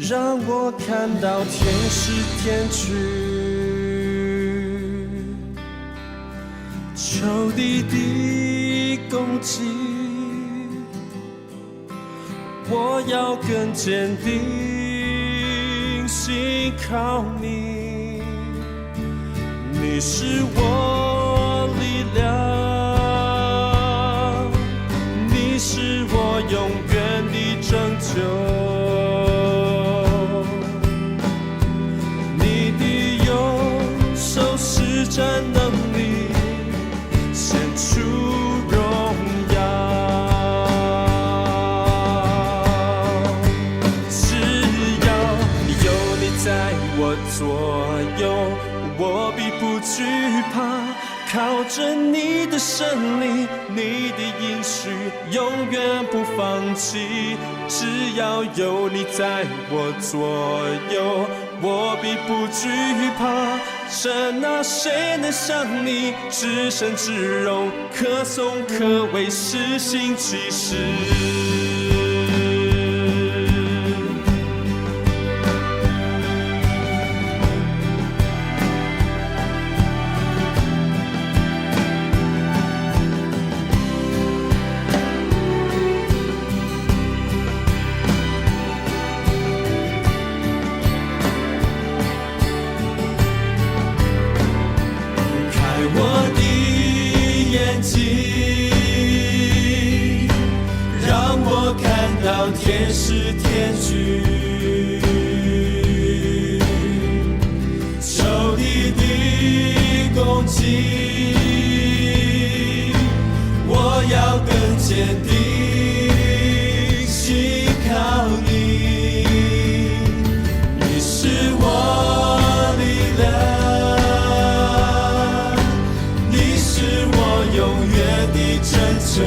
让我看到天使天去，秋地的攻击，我要更坚定，信靠你，你是我力量，你是我永远的拯救。战能力显出荣耀，只要有你在我左右，我必不惧怕。靠着你的胜利，你的应许永远不放弃。只要有你在我左右，我必不惧怕。神啊，谁能像你至圣至荣，可颂可畏，施行奇事。让我看到天使天去，仇敌的攻击，我要更坚定，信靠你，你是我力量，你是我永远的拯救。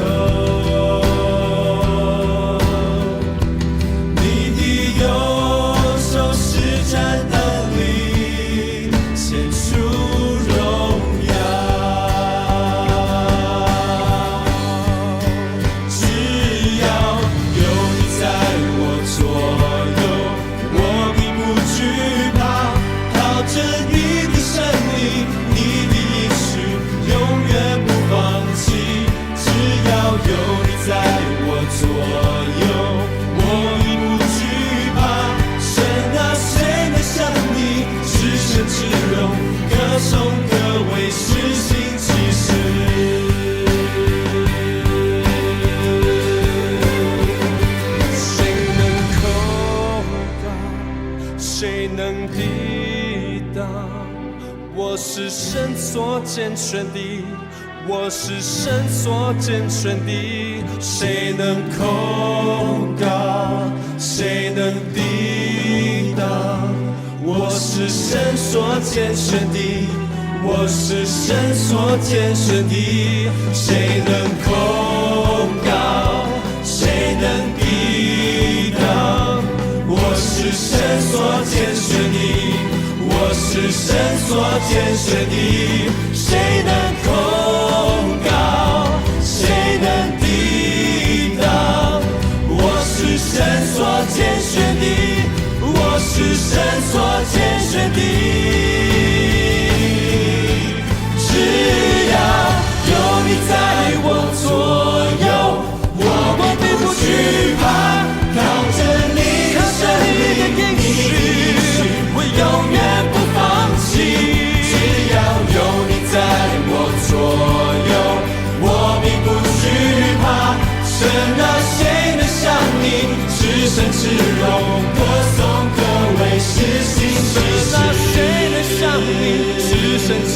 谁能抵挡？我是神所拣选的，我是神所拣选的。谁能控告？谁能抵挡？我是神所拣选的，我是神所拣选的。谁能控告？谁能抵挡？我是神所拣选的，我是神所拣选的。谁能控告？谁能抵挡？我是神所拣选的，我是神所拣选的。只要有你在我左右，我必不惧怕。靠着你的生命，你的应许，我永远不放弃。只要有你在我左右，我必不惧怕。神啊，谁能像你至圣至荣，可颂可畏，施行奇事？谁能像你至圣至